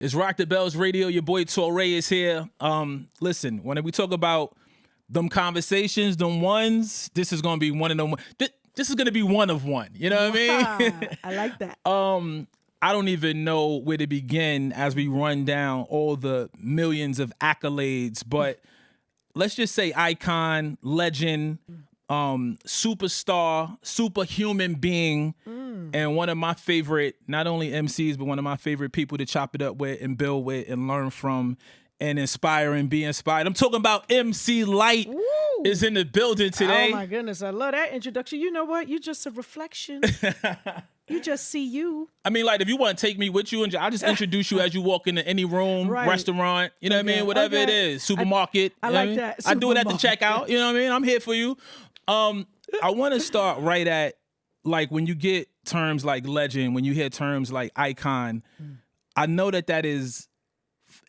It's Rock the Bells Radio. Your boy Torae is here. Listen, when we talk about them conversations, them ones, this is gonna be one of them. This is gonna be one of one. You know what I mean? I like that. I don't even know where to begin as we run down all the millions of accolades, but let's just say icon, legend, superstar, superhuman being, and one of my favorite, not only MCs, but one of my favorite people to chop it up with and build with and learn from and inspire and be inspired. I'm talking about MC Lyte. Woo! Is in the building today. Oh my goodness, I love that introduction. You know what? You're just a reflection. You just see you. I mean, like, if you want to take me with you, and I'll just introduce you as you walk into any room, restaurant, you know what I mean? Whatever it is, supermarket. I like that. I do it at the checkout, you know what I mean? I'm here for you. I want to start right at, like, when you get terms like legend, when you hear terms like icon, I know that is,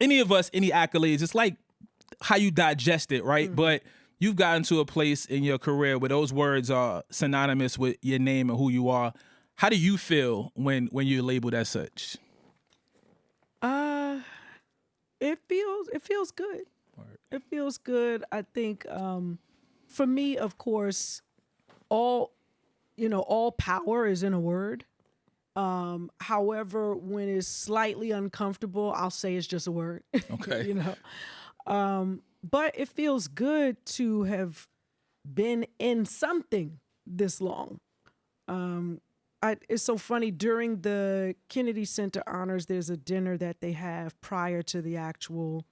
any of us, any accolades, it's like how you digest it, right? But you've gotten to a place in your career where those words are synonymous with your name and who you are. How do you feel when you're labeled as such? It feels good. Word. It feels good. I think for me, of course, all power is in a word. However, when it's slightly uncomfortable, I'll say it's just a word. Okay. But it feels good to have been in something this long. It's so funny. During the Kennedy Center Honors, there's a dinner that they have prior to the actual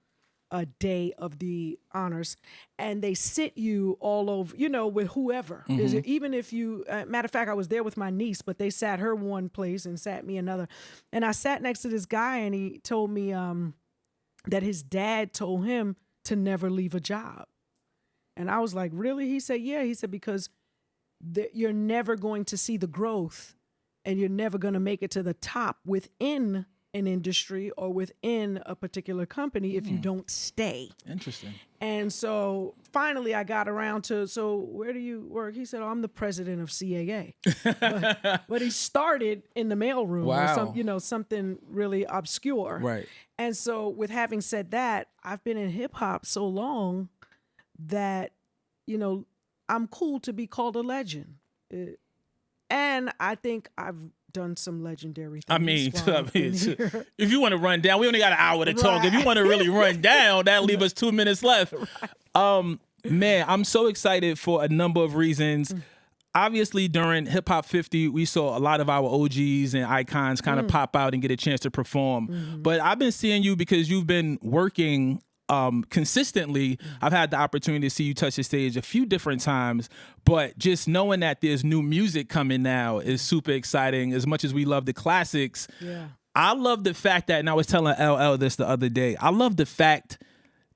day of the honors, and they sit you all over, with whoever. Even if you, matter of fact, I was there with my niece, but they sat her one place and sat me another. And I sat next to this guy, and he told me that his dad told him to never leave a job. And I was like, really? He said, yeah. He said, because you're never going to see the growth and you're never going to make it to the top within an industry or within a particular company if you don't stay. Interesting. And so finally I got around to, so where do you work? He said, I'm the president of CAA. but he started in the mailroom. Wow. Or something really obscure. Right. And so with having said that, I've been in hip hop so long that, I'm cool to be called a legend. And I think I've done some legendary things. I mean, if you want to run down, we only got an hour to talk. If you want to really run down, that'll leave us 2 minutes left. Man, I'm so excited for a number of reasons. Obviously, during Hip Hop 50, we saw a lot of our OGs and icons kind of pop out and get a chance to perform. But I've been seeing you because you've been working consistently. I've had the opportunity to see you touch the stage a few different times, but just knowing that there's new music coming now is super exciting. As much as we love the classics, I love the fact that, and I was telling LL this the other day, I love the fact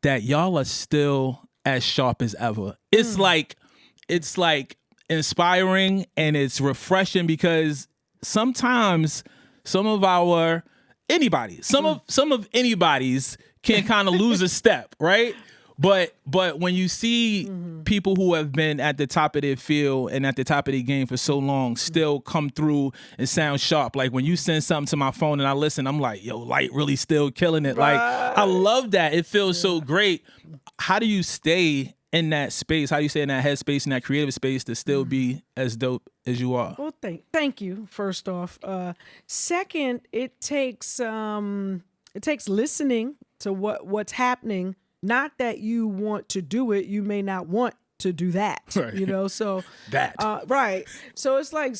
that y'all are still as sharp as ever. It's like inspiring and it's refreshing, because sometimes some of anybody's can kind of lose a step, right? But when you see people who have been at the top of their field and at the top of their game for so long still come through and sound sharp, like when you send something to my phone and I listen, I'm like, yo, Lyte really still killing it. Like, I love that. It feels so great. How do you stay in that space? How do you stay in that headspace, in that creative space, to still be as dope as you are? Well, thank you, first off. Second, it takes listening to what's happening. Not that you want to do it, you may not want to do that. Right. So that right. So it's like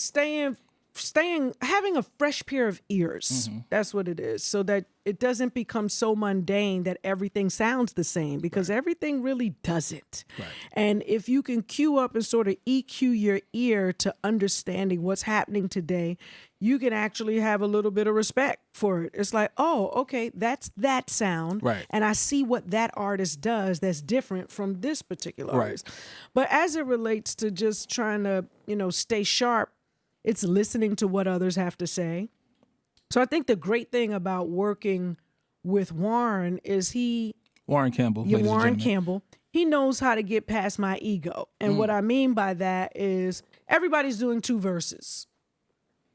having a fresh pair of ears. That's what it is. So that it doesn't become so mundane that everything sounds the same, because everything really doesn't. Right. And if you can cue up and sort of EQ your ear to understanding what's happening today, you can actually have a little bit of respect for it. It's like, oh, okay, that's that sound. Right. And I see what that artist does that's different from this particular artist. But as it relates to just trying to, stay sharp, it's listening to what others have to say. So I think the great thing about working with Warren is Warren Campbell. Yeah, Warren Campbell. He knows how to get past my ego. And what I mean by that is everybody's doing 2 verses.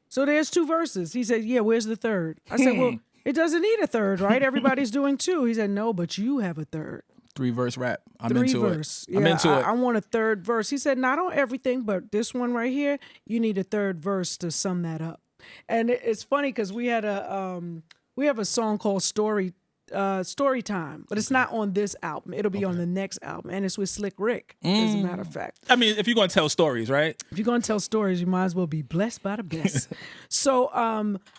So there's 2 verses. He said, yeah, where's the third? I said, well, It doesn't need a third, right? Everybody's doing 2. He said, no, but you have a third. 3-verse rap. I'm 3 into verse. it. I'm into it. I want a third verse. He said, not on everything, but this one right here, you need a third verse to sum that up. And it's funny because we have a song called Story Time, but it's not on this album. It'll be on the next album, and it's with Slick Rick, as a matter of fact. I mean, if you're going to tell stories, right? If you're going to tell stories, you might as well be blessed by the best. So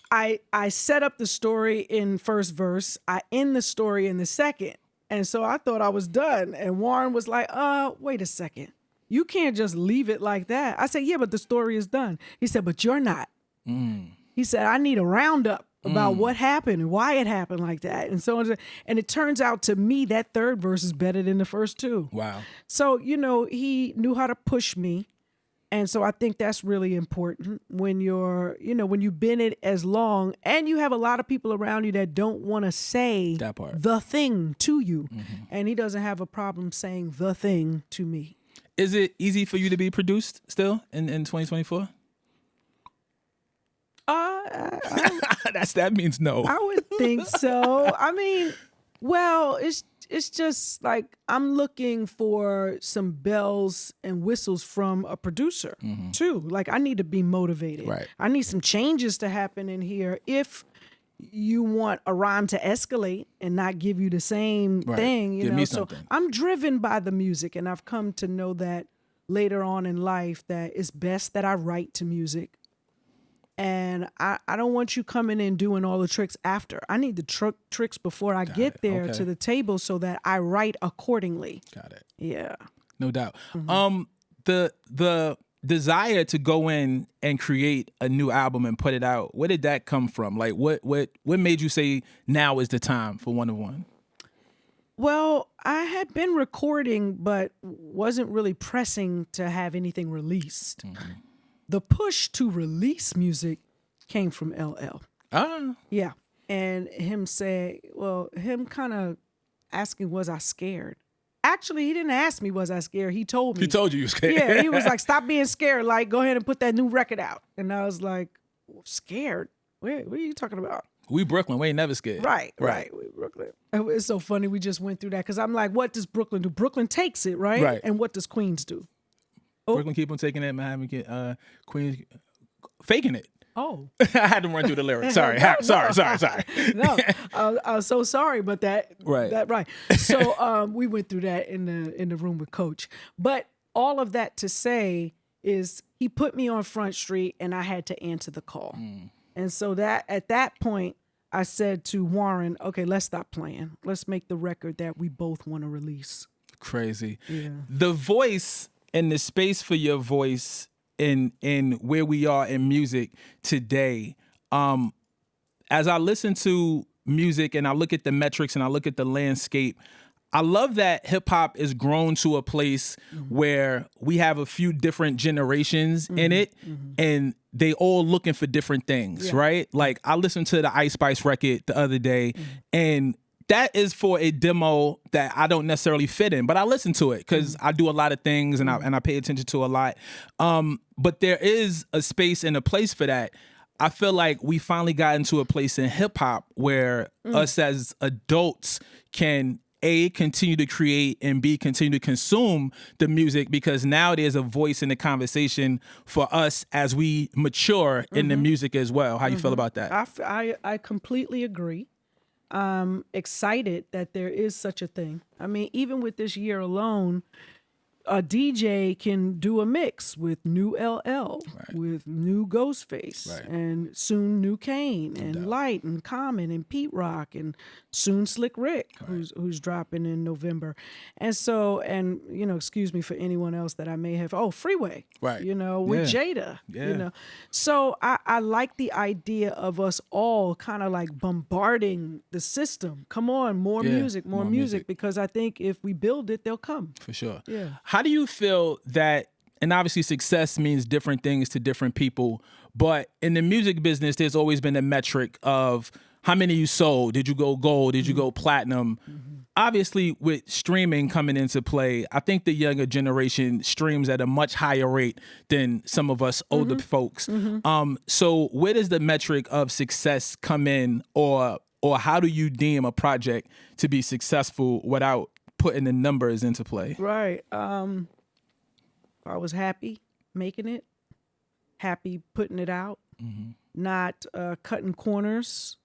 I set up the story in first verse. I end the story in the second. And so I thought I was done. And Warren was like, wait a second. You can't just leave it like that. I said, yeah, but the story is done. He said, but you're not. He said, I need a roundup about what happened and why it happened like that. And so on. And it turns out to me that third verse is better than the first 2. Wow. So, he knew how to push me. And so I think that's really important when when you've been it as long and you have a lot of people around you that don't want to say that part. The thing to you. And he doesn't have a problem saying the thing to me. Is it easy for you to be produced still in 2024? That means no. I would think so. I mean, well, it's just like I'm looking for some bells and whistles from a producer too. Like I need to be motivated. Right. I need some changes to happen in here if you want a rhyme to escalate and not give you the same thing. Give me something. So I'm driven by the music, and I've come to know that later on in life that it's best that I write to music. And I don't want you coming in doing all the tricks after. I need the tricks before I get there to the table so that I write accordingly. Got it. Yeah. No doubt. The desire to go in and create a new album and put it out, where did that come from? Like what made you say now is the time for 101? Well, I had been recording but wasn't really pressing to have anything released. The push to release music came from LL. Yeah. And him kind of asking, was I scared? Actually, he didn't ask me, was I scared? He told me. He told you were scared. Yeah, he was like, stop being scared. Like, go ahead and put that new record out. And I was like, scared? What are you talking about? We Brooklyn. We ain't never scared. Right. We Brooklyn. It's so funny. We just went through that because I'm like, what does Brooklyn do? Brooklyn takes it, right? Right. And what does Queens do? Brooklyn keep on taking it, Manhattan, Queens faking it. Oh, I had to run through the lyrics. Sorry, sorry. No, I'm so sorry, but that right. So we went through that in the room with Coach. But all of that to say is he put me on Front Street, and I had to answer the call. And so that at that point, I said to Warren, "Okay, let's stop playing. Let's make the record that we both want to release." Crazy. Yeah. The voice and the space for your voice in where we are in music today, as I listen to music and I look at the metrics and I look at the landscape, I love that hip hop is grown to a place where we have a few different generations in it, and they all looking for different things, right? Like I listened to the Ice Spice record the other day, and that is for a demo that I don't necessarily fit in, but I listen to it because I do a lot of things and I pay attention to a lot. But there is a space and a place for that. I feel like we finally got into a place in hip hop where us as adults can A, continue to create, and B, continue to consume the music, because now there's a voice in the conversation for us as we mature in the music as well. How you feel about that? I completely agree. I'm excited that there is such a thing. I mean, even with this year alone, a DJ can do a mix with new LL, with new Ghostface, and soon new Kane, and Lyte, and Common, and Pete Rock, and soon Slick Rick, who's dropping in November. And so, and excuse me for anyone else that I may have. Oh, Freeway, with Jada, So I like the idea of us all kind of like bombarding the system. Come on, more music, more music, because I think if we build it, they'll come. For sure. Yeah. How do you feel that, and obviously success means different things to different people, but in the music business, there's always been a metric of how many you sold. Did you go gold? Did you go platinum? Obviously, with streaming coming into play, I think the younger generation streams at a much higher rate than some of us older folks. So where does the metric of success come in, or or how do you deem a project to be successful without putting the numbers into play? Right. I was happy making it, happy putting it out, not cutting corners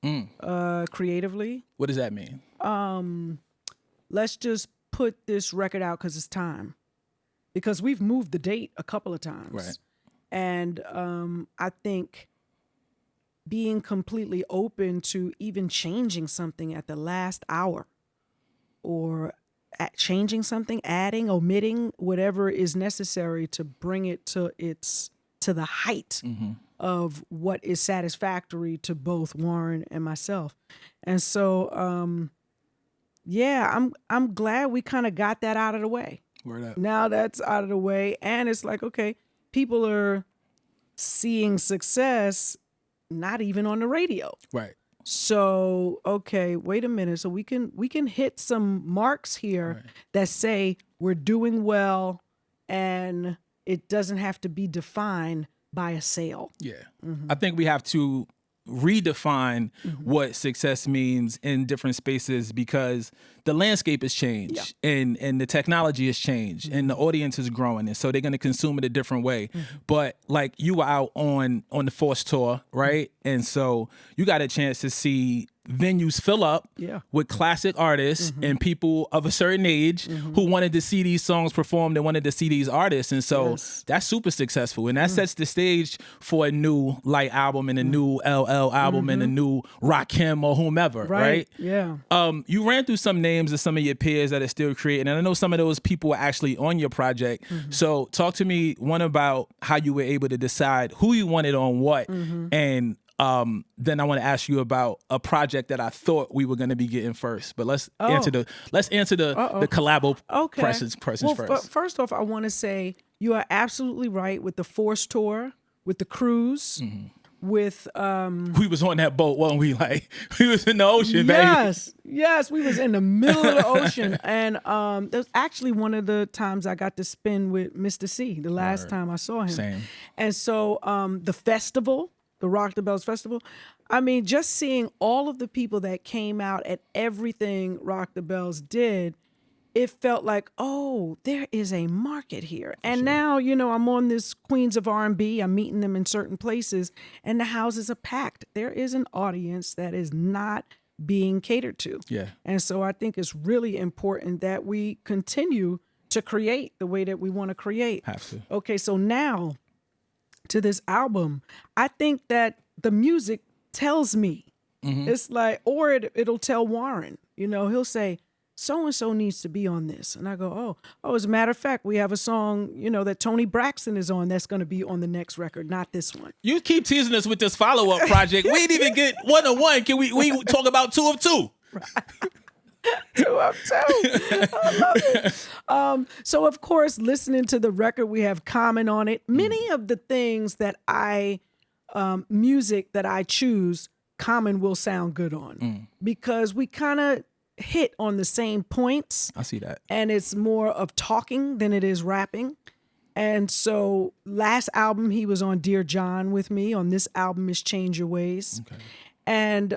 creatively. What does that mean? Let's just put this record out because it's time. Because we've moved the date a couple of times. Right. And I think being completely open to even changing something at the last hour or changing something, adding, omitting, whatever is necessary to bring it to the height of what is satisfactory to both Warren and myself. And so, I'm glad we kind of got that out of the way. Word up. Now that's out of the way. And it's like, okay, people are seeing success not even on the radio. Right. So, okay, wait a minute. So we can hit some marks here that say we're doing well and it doesn't have to be defined by a sale. Yeah. I think we have to redefine what success means in different spaces because the landscape has changed and the technology has changed and the audience is growing, and so they're going to consume it a different way. But like you were out on the Force tour, right? And so you got a chance to see venues fill up with classic artists and people of a certain age who wanted to see these songs performed and wanted to see these artists. And so that's super successful. And that sets the stage for a new Lyte album and a new LL album and a new Rakim or whomever, right? Yeah. You ran through some names of some of your peers that are still creating, and I know some of those people were actually on your project. So talk to me, one, about how you were able to decide who you wanted on what, and then I want to ask you about a project that I thought we were going to be getting first. But let's answer the collabo questions first. First off, I want to say you are absolutely right with the Force tour, with the cruise, with we was on that boat, wasn't we? Like we was in the ocean, baby. Yes, we was in the middle of the ocean, and that was actually one of the times I got to spend with Mr. C. The last time I saw him. Same. And so the festival. The Rock the Bells Festival. I mean, just seeing all of the people that came out at everything Rock the Bells did, it felt like, oh, there is a market here. And now, I'm on this Queens of R&B. I'm meeting them in certain places, and the houses are packed. There is an audience that is not being catered to. Yeah. And so I think it's really important that we continue to create the way that we want to create. Have to. Okay, so now to this album, I think that the music tells me. It's like, or it'll tell Warren, he'll say, so-and-so needs to be on this. And I go, oh, as a matter of fact, we have a song, that Tony Braxton is on that's going to be on the next record, not this one. You keep teasing us with this follow-up project. We didn't even get 1 of 1. Can we talk about 2 of 2? Right. 2 of 2. I love it. So, of course, listening to the record, we have Common on it. Many of the things that music that I choose, Common will sound good on because we kind of hit on the same points. I see that. And it's more of talking than it is rapping. And so last album, he was on Dear John with me. On this album is Change Your Ways. Okay. And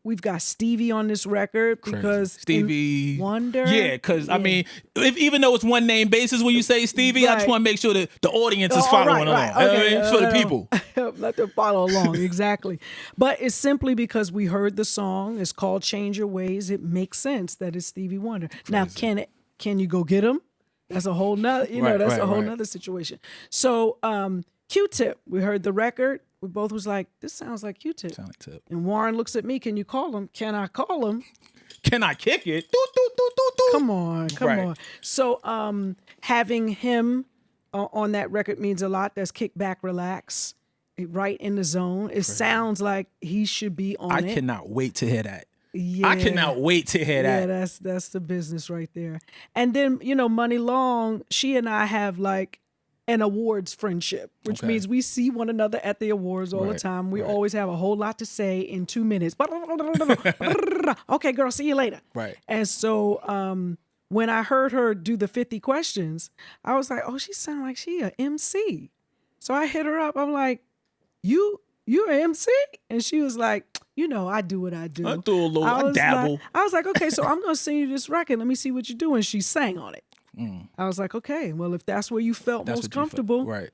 we've got Stevie on this record because Stevie Wonder. Yeah, because I mean, even though it's one name basis when you say Stevie, I just want to make sure that the audience is following along. Okay. It's for the people. Let them follow along, exactly. But it's simply because we heard the song. It's called Change Your Ways. It makes sense that it's Stevie Wonder. Crazy. Now, can you go get him? That's a whole nother, that's a whole nother situation. So Q-Tip, we heard the record. We both was like, this sounds like Q-Tip. Sound like Tip. And Warren looks at me, can you call him? Can I call him? Can I kick it? Come on. So having him on that record means a lot. That's Kick Back, Relax, right in the zone. It sounds like he should be on it. I cannot wait to hear that. Yeah. I cannot wait to hear that. Yeah, that's the business right there. And then, Money Long, she and I have like an awards friendship, which means we see one another at the awards all the time. We always have a whole lot to say in 2 minutes. Okay, girl, see you later. Right. And so when I heard her do the 50 questions, I was like, oh, she sounds like she a MC. So I hit her up. I'm like, you're an MC? And she was like, I do what I do. I do a little, I dabble. I was like, okay, so I'm going to send you this record. Let me see what you do. And she sang on it. I was like, okay, well, if that's where you felt most comfortable, right,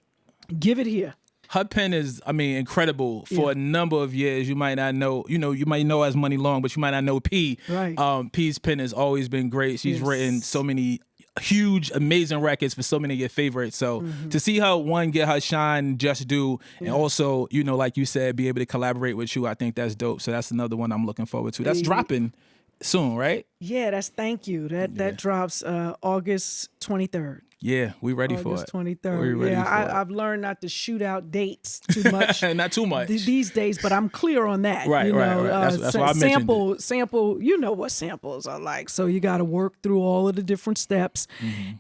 give it here. Her pen is, incredible. For a number of years, you might not know, you might know as Money Long, but you might not know P. Right. P's pen has always been great. She's written so many huge, amazing records for so many of your favorites. So to see her, one, get her shine just due, and also, like you said, be able to collaborate with you, I think that's dope. So that's another one I'm looking forward to. That's dropping soon, right? Yeah, that's Thank You. That drops August 23rd. Yeah, we ready for it. August 23rd. I've learned not to shoot out dates too much. Not too much. These days, but I'm clear on that. Right. That's why I mentioned it. Sample, you know what samples are like. So you got to work through all of the different steps.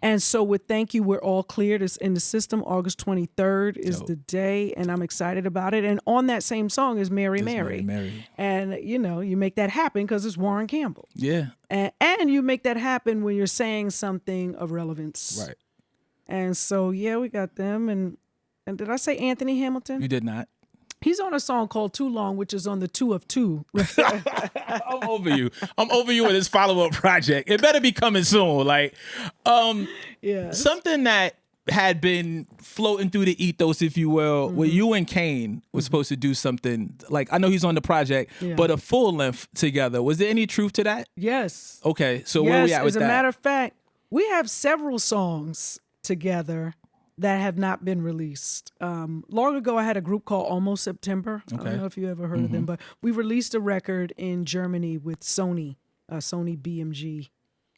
And so with Thank You, we're all cleared. It's in the system. August 23rd is the day, and I'm excited about it. And on that same song is Mary Mary. And, you make that happen because it's Warren Campbell. Yeah. And you make that happen when you're saying something of relevance. Right. And so, we got them. And did I say Anthony Hamilton? You did not. He's on a song called Too Long, which is on the 2 of 2. I'm over you. I'm over you with this follow-up project. It better be coming soon. Something that had been floating through the ethos, if you will, where you and Kane was supposed to do something. Like, I know he's on the project, but a full length together. Was there any truth to that? Yes. Okay, so where we at with that? As a matter of fact, we have several songs together that have not been released. Long ago, I had a group called Almost September. I don't know if you ever heard of them, but we released a record in Germany with Sony BMG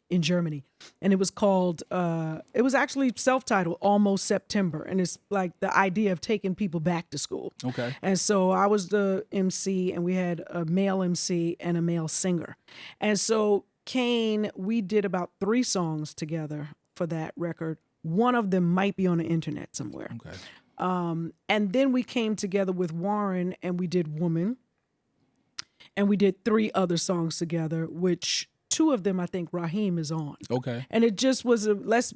in Germany. And it was called, it was actually self-titled Almost September. And it's like the idea of taking people back to school. Okay. And so I was the MC, and we had a male MC and a male singer. And so Kane, we did about 3 songs together for that record. One of them might be on the internet somewhere. Okay. And then we came together with Warren, and we did Woman. And we did 3 other songs together, which 2 of them I think Raheem is on. Okay. And it just was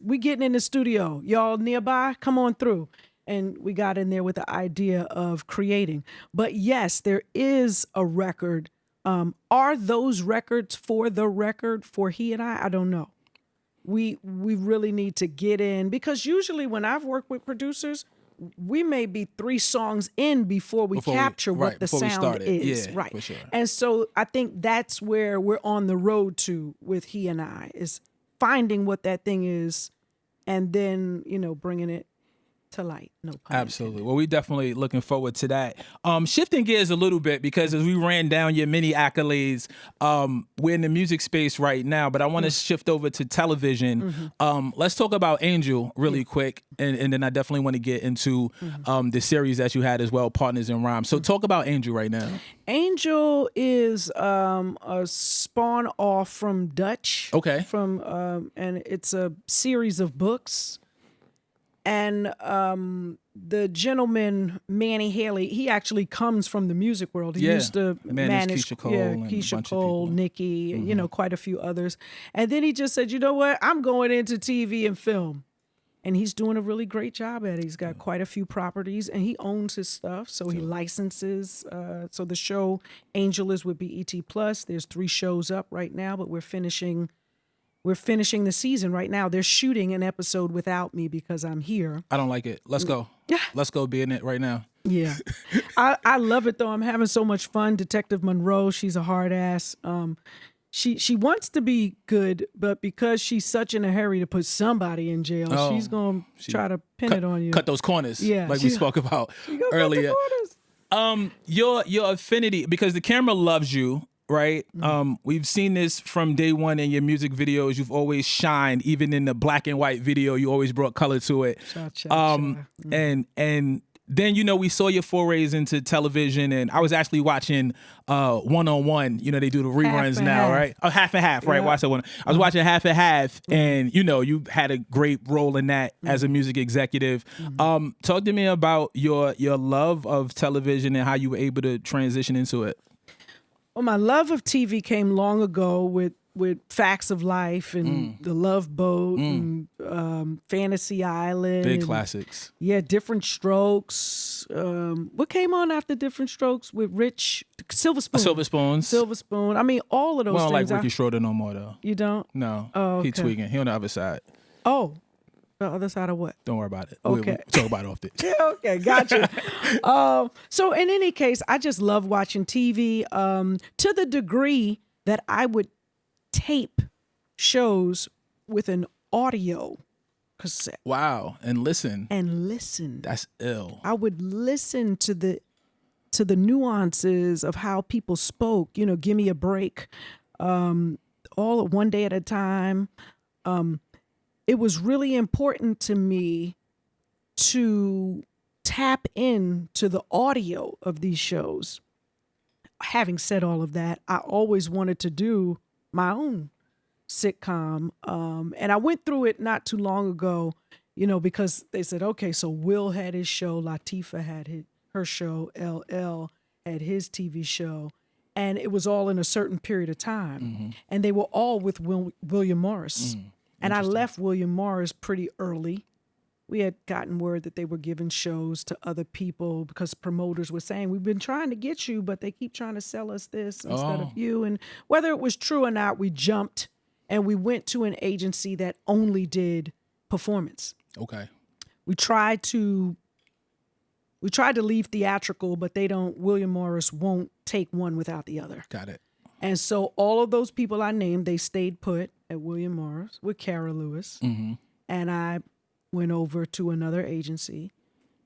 we getting in the studio. Y'all nearby? Come on through. And we got in there with the idea of creating. But yes, there is a record. Are those records for the record for he and I? I don't know. We really need to get in, because usually when I've worked with producers, we may be 3 songs in before we capture what the sound is. Yeah, right. For sure. And so I think that's where we're on the road to with he and I, is finding what that thing is and then, bringing it to light. No pun Absolutely. intended. Well, we definitely looking forward to that. Shifting gears a little bit, because as we ran down your many accolades, we're in the music space right now, but I want to shift over to television. Let's talk about Angel really quick, and then I definitely want to get into the series that you had as well, Partners in Rhyme. So talk about Angel right now. Angel is a spawn off from Dutch. Okay. And it's a series of books. And the gentleman, Manny Haley, he actually comes from the music world. He used to manage Keisha Cole, Nikki, quite a few others. And then he just said, you know what? I'm going into TV and film. And he's doing a really great job at it. He's got quite a few properties, and he owns his stuff. So he licenses. So the show Angel is with BET Plus. There's 3 shows up right now, but we're finishing the season right now. They're shooting an episode without me because I'm here. I don't like it. Let's go. Let's go be in it right now. Yeah. I love it, though. I'm having so much fun. Detective Monroe, she's a hard ass. She wants to be good, but because she's such in a hurry to put somebody in jail, she's going to try to pin it on you. Cut those corners, like we spoke about earlier. Your affinity, because the camera loves you. Right. We've seen this from day one in your music videos. You've always shined, even in the black and white video. You always brought color to it. And then we saw your forays into television, and I was actually watching One on One. They do the reruns now, right? Oh, half and half, right? Yeah. Watch that one. I was watching half and half, and you had a great role in that as a music executive. Talk to me about your love of television and how you were able to transition into it. Well, my love of TV came long ago with Facts of Life and The Love Boat and Fantasy Island. Big and, classics. Yeah, Different Strokes. What came on after Different Strokes with Rich? Silver Spoon. Silver Spoons. Silver Spoon. I mean, all of those We don't things. like Ricky Schroeder no more, though. You don't? No. Oh, okay. He tweaking. He on the other side. Oh, the other side of what? Don't worry about it. Okay. We'll talk about it off this. Yeah, okay, gotcha. So in any case, I just love watching TV to the degree that I would tape shows with an audio cassette Wow. And listen. and listen. That's ill. I would listen to the nuances of how people spoke. You know, Give Me a Break, all One Day at a Time. It was really important to me to tap into the audio of these shows. Having said all of that, I always wanted to do my own sitcom. And I went through it not too long ago, you know, because they said, okay, so Will had his show, Latifah had her show, LL had his TV show, and it was all in a certain period of time. And they were all with William Morris. And I left William Morris pretty early. We had gotten word that they were giving shows to other people because promoters were saying, we've been trying to get you, but they keep trying to sell us this instead of you. And whether it was true or not, we jumped and we went to an agency that only did performance. Okay. We tried to leave theatrical, but William Morris won't take one without the other. Got it. And so all of those people I named, they stayed put at William Morris with Cara Lewis. And I went over to another agency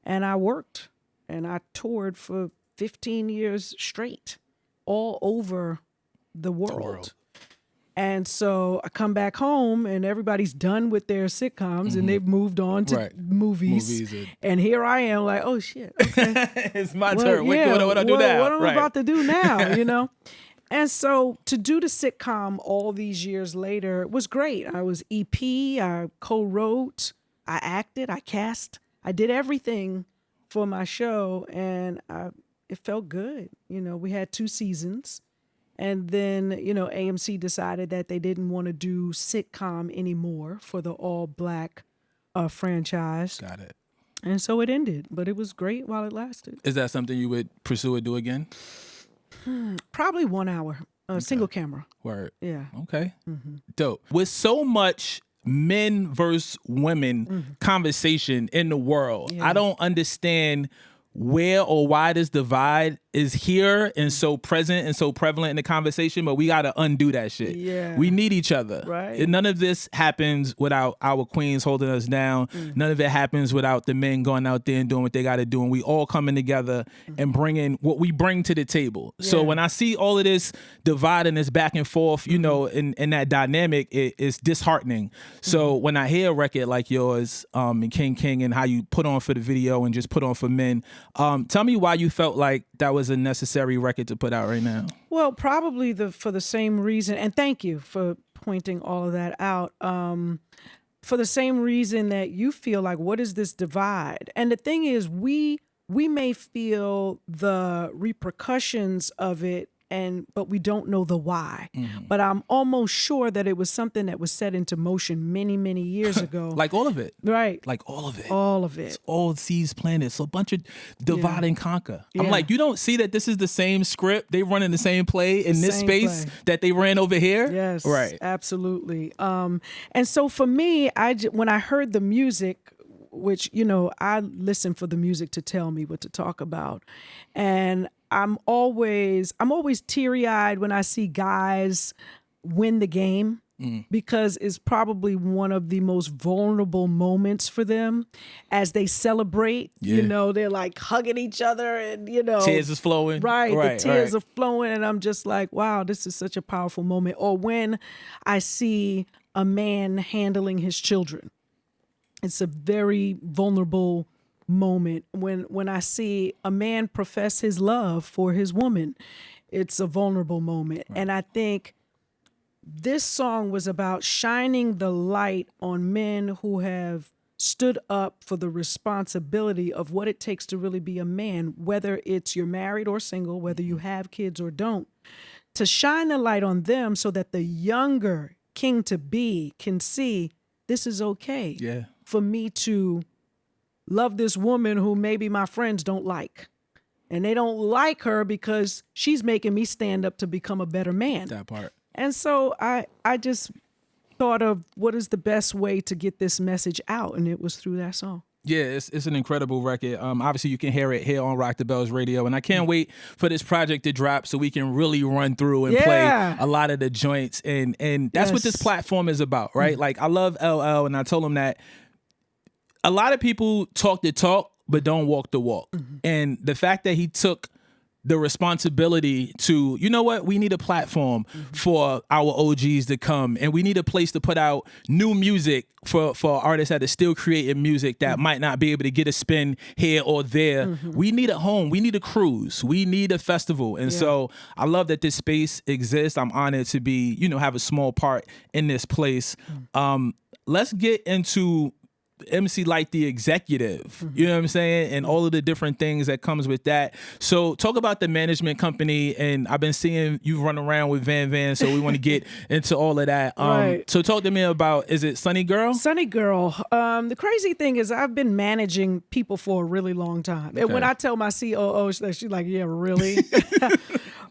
and I worked and I toured for 15 years straight all over the world. And so I come back home and everybody's done with their sitcoms and they've moved on to movies. And here I am like, oh shit. Okay. It's my turn. What do I do now? What am I about to do now, you know? And so to do the sitcom all these years later was great. I was EP, I co-wrote, I acted, I cast, I did everything for my show, and it felt good. You know, we had 2 seasons, and then, you know, AMC decided that they didn't want to do sitcom anymore for the all-black franchise. Got it. And so it ended, but it was great while it lasted. Is that something you would pursue or do again? Probably 1 hour, single camera. Word. Yeah. Okay. Dope. With so much men versus women conversation in the world, I don't understand where or why this divide is here and so present and so prevalent in the conversation, but we got to undo that shit. Yeah. We need each other. Right. And none of this happens without our queens holding us down. None of it happens without the men going out there and doing what they got to do. And we all coming together and bringing what we bring to the table. Yeah. So when I see all of this divide and this back and forth, you know, in that dynamic, it's disheartening. So when I hear a record like yours and King and how you put on for the video and just put on for men, tell me why you felt like that was a necessary record to put out right now. Well, probably for the same reason, and thank you for pointing all of that out, for the same reason that you feel like, what is this divide? And the thing is, we may feel the repercussions of it, but we don't know the why. But I'm almost sure that it was something that was set into motion many, many years ago. Like all of it. Right. Like all of it. All of it. It's all seas planets. So a bunch of divide and conquer. I'm like, you don't see that this is the same script. They run in the same play in this space that they ran over here? Yes. Right. Absolutely. And so for me, when I heard the music, which, you know, I listen for the music to tell me what to talk about. And I'm always teary-eyed when I see guys win the game because it's probably one of the most vulnerable moments for them as they celebrate. You know, they're like hugging each other and, you know. Tears is flowing. Right. The tears are flowing. And I'm just like, wow, this is such a powerful moment. Or when I see a man handling his children. It's a very vulnerable moment. When I see a man profess his love for his woman, it's a vulnerable moment. Right. And I think this song was about shining the light on men who have stood up for the responsibility of what it takes to really be a man, whether it's you're married or single, whether you have kids or don't, to shine the light on them so that the younger king to be can see this is okay for me to love this woman who maybe my friends don't like. And they don't like her because she's making me stand up to become a better man. That part. And so I just thought of what is the best way to get this message out, and it was through that song. Yeah, it's an incredible record. Obviously, you can hear it here on Rock the Bells Radio, and I can't wait for this project to drop so we can really run through and play a lot of the joints. And that's what this platform is about, right? Like, I love LL, and I told him that a lot of people talk the talk, but don't walk the walk. And the fact that he took the responsibility to, you know what, we need a platform for our OGs to come, and we need a place to put out new music for artists that are still creating music that might not be able to get a spin here or there. We need a home. We need a cruise. We need a festival. And so I love that this space exists. I'm honored to be, you know, have a small part in this place. Let's get into MC Lyte, the executive, you know what I'm saying? And all of the different things that comes with that. So talk about the management company, and I've been seeing you run around with Van, so we want to get into all of that. So talk to me about, is it Sunny Girl? Sunny Girl. The crazy thing is I've been managing people for a really long time. And when I tell my COO, she's like, yeah, really?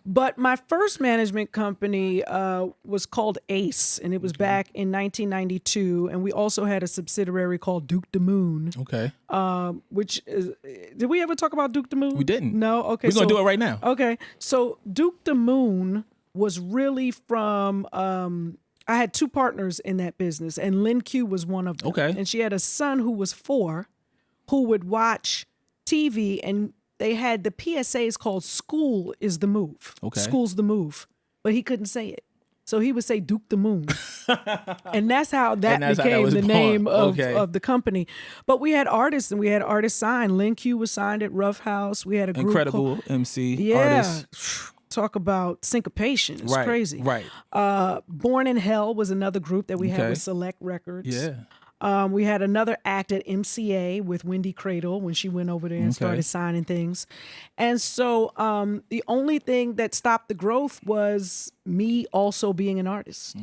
But my first management company was called Ace, and it was back in 1992. And we also had a subsidiary called Duke the Moon. Okay. Which is, did we ever talk about Duke the Moon? We didn't. No? Okay. We're going to do it right now. Okay. So Duke the Moon was really from, I had two partners in that business, and Lynn Q was one of them. Okay. And she had a son who was 4 who would watch TV, and they had the PSAs called School is the Move. Okay. School's the Move. But he couldn't say it. So he would say Duke the Moon. And that's how that became the name of the company. But we had artists, and we had artists signed. Lynn Q was signed at Rough House. We had a group incredible MC artist. Talk about syncopation. It's crazy. Right. Born in Hell was another group that we had with Select Records. Yeah. We had another act at MCA with Wendy Cradle when she went over there and started signing things. And so the only thing that stopped the growth was me also being an artist.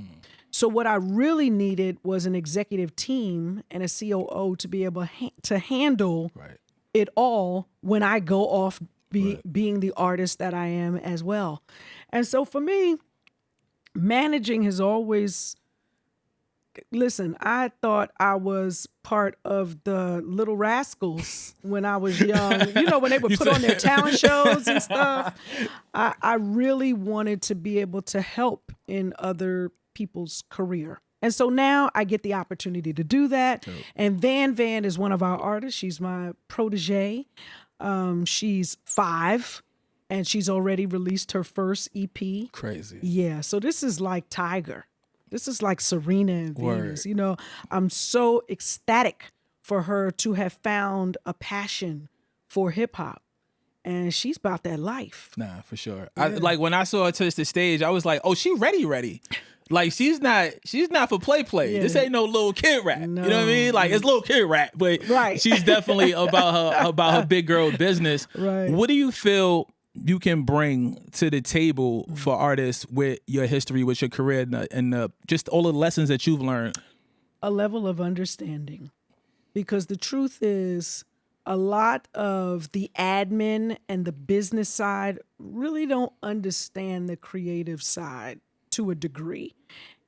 So what I really needed was an executive team and a COO to be able to handle it all when I go off being the artist that I am as well. And so for me, managing has always... Listen, I thought I was part of the Little Rascals when I was young. You know, when they would put on their talent shows and stuff. I really wanted to be able to help in other people's career. And so now I get the opportunity to do that. Dope. And Van is one of our artists. She's my protege. She's 5. And she's already released her first EP. Crazy. Yeah, so this is like Tiger. This is like Serena and Venus. You know, I'm so ecstatic for her to have found a passion for hip hop. And she's about that life. Nah, for sure. Yeah. Like when I saw her touch the stage, I was like, oh, she ready. Like she's not for play. Yeah. This ain't no little kid rap. No. You know what I mean? Like it's little kid rap, but she's definitely about her big girl business. Right. What do you feel you can bring to the table for artists with your history, with your career, and just all the lessons that you've learned? A level of understanding. Because the truth is, a lot of the admin and the business side really don't understand the creative side to a degree.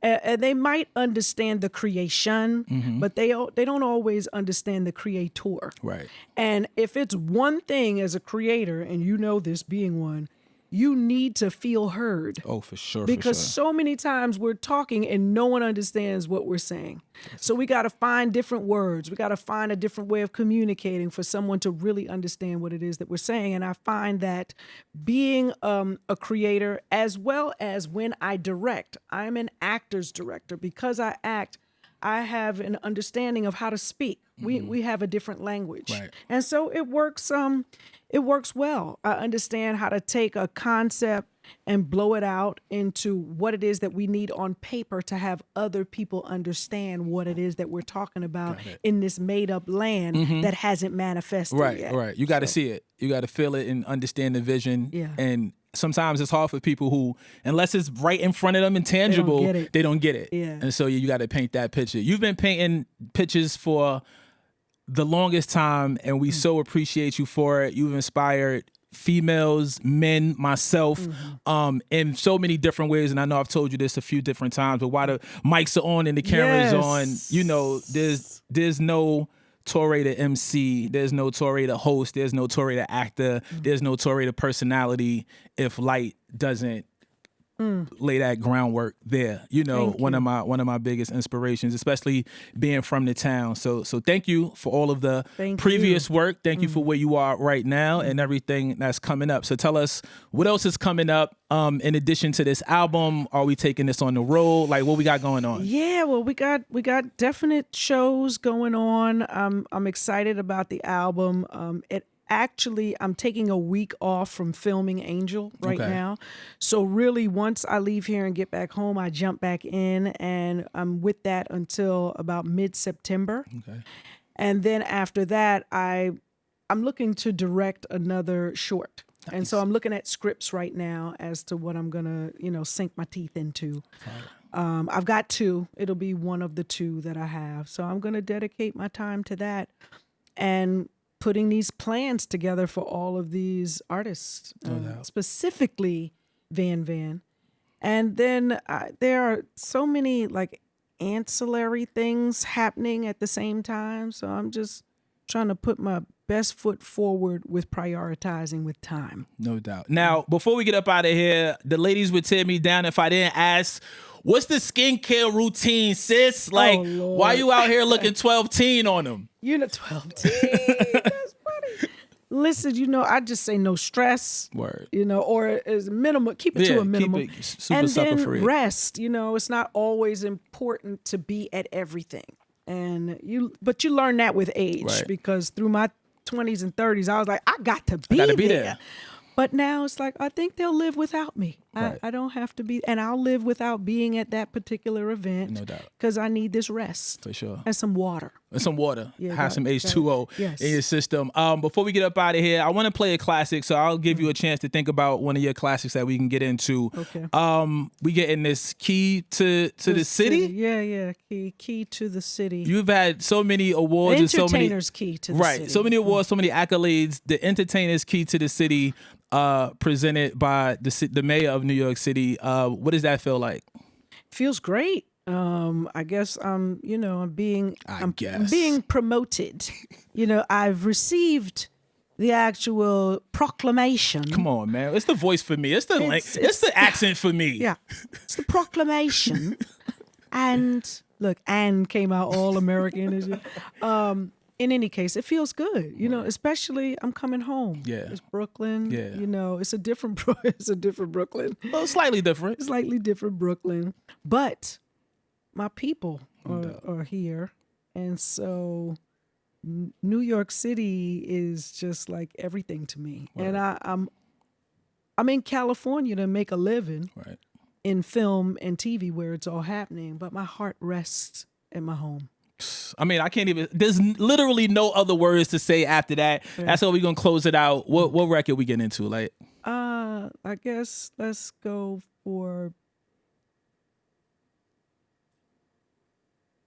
And they might understand the creation, but they don't always understand the creator. Right. And if it's one thing as a creator, and you know this being one, you need to feel heard. Oh, for sure. Because so many times we're talking and no one understands what we're saying. So we got to find different words. We got to find a different way of communicating for someone to really understand what it is that we're saying. And I find that being a creator, as well as when I direct, I'm an actor's director. Because I act, I have an understanding of how to speak. We have a different language. Right. And so it works well. I understand how to take a concept and blow it out into what it is that we need on paper to have other people understand what it is that we're talking about in this made up land that hasn't manifested yet. Right. You got to see it. You got to feel it and understand the vision. Yeah. And sometimes it's hard for people who, unless it's right in front of them and tangible, they don't get it. Yeah. And so you got to paint that picture. You've been painting pictures for the longest time, and we so appreciate you for it. You've inspired females, men, myself, in so many different ways. And I know I've told you this a few different times, but while the mics are on and the camera's on, you know, there's no Torae the MC, there's no Torae the host, there's no Torae the actor, there's no Torae the personality if Lyte doesn't lay that groundwork there. You know, one of my biggest inspirations, especially being from the town. So thank you for all of the previous work. Thank you for where you are right now and everything that's coming up. So tell us what else is coming up in addition to this album. Are we taking this on the road? Like, what we got going on? Yeah, well, we got definite shows going on. I'm excited about the album. Actually, I'm taking a week off from filming Angel right now. So really, once I leave here and get back home, I jump back in, and I'm with that until about mid-September. Okay. And then after that, I'm looking to direct another short. Nice. And so I'm looking at scripts right now as to what I'm gonna, sink my teeth into. I've got 2. It'll be one of the 2 that I have. So I'm gonna dedicate my time to that, and putting these plans together for all of these artists, specifically Van. And then there are so many like ancillary things happening at the same time. So I'm just trying to put my best foot forward with prioritizing with time. No doubt. Now, before we get up out of here, the ladies would tear me down if I didn't ask, what's the skincare routine, sis? Like, why you out here looking 12-teen on them? 12-teen. That's funny. Listen, I just say no stress. Word. Or as minimal, keep it to a minimum. Keep it super and then free. Rest. It's not always important to be at everything. But you learn that with age, because through my 20s and 30s, I was like, I got to be there. But now it's like, I think they'll live without me. Right. I don't have to be, and I'll live without being at that particular event. No doubt. Because I need this rest. For sure. And some water. Yeah, have some H2O in your system. Before we get up out of here, I want to play a classic, so I'll give you a chance to think about one of your classics that we can get into. Okay. We get in this Key to the City? Yeah. Key to the City. You've had so many awards. The Entertainer's Key to the City. So many awards, so many accolades. The Entertainer's Key to the City, presented by the mayor of New York City. What does that feel like? Feels great. I guess I'm being promoted. I've received the actual proclamation. Come on, man. It's the voice for me. It's the accent for me. Yeah. It's the proclamation. And look, Anne came out all American. In any case, it feels good, especially I'm coming home. Yeah. It's Brooklyn. Yeah. It's a different Brooklyn. Well, slightly different. Slightly different Brooklyn. But my people are here. And so New York City is just like everything to me. Right. And I'm in California to make a living in film and TV where it's all happening, but my heart rests at my home. I mean, I can't even, there's literally no other words to say after that. Yeah. That's how we're going to close it out. What record we getting into? Like, I guess let's go for,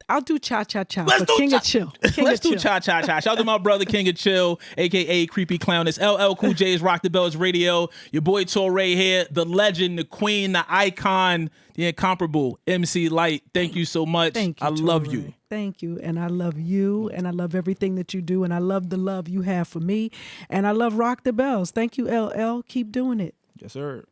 I'll do Cha Cha Cha for King of Chill. Let's do Cha Cha Cha. Shout out to my brother, King of Chill, a.k.a. Creepy Clown. It's LL Cool J's Rock the Bells Radio. Your boy Torae here, the legend, the queen, the icon, the incomparable MC Lyte. Thank you so much. Thank you, I love you. Thank you. And I love you. And I love everything that you do. And I love the love you have for me. And I love Rock the Bells. Thank you, LL. Keep doing it. Yes, sir.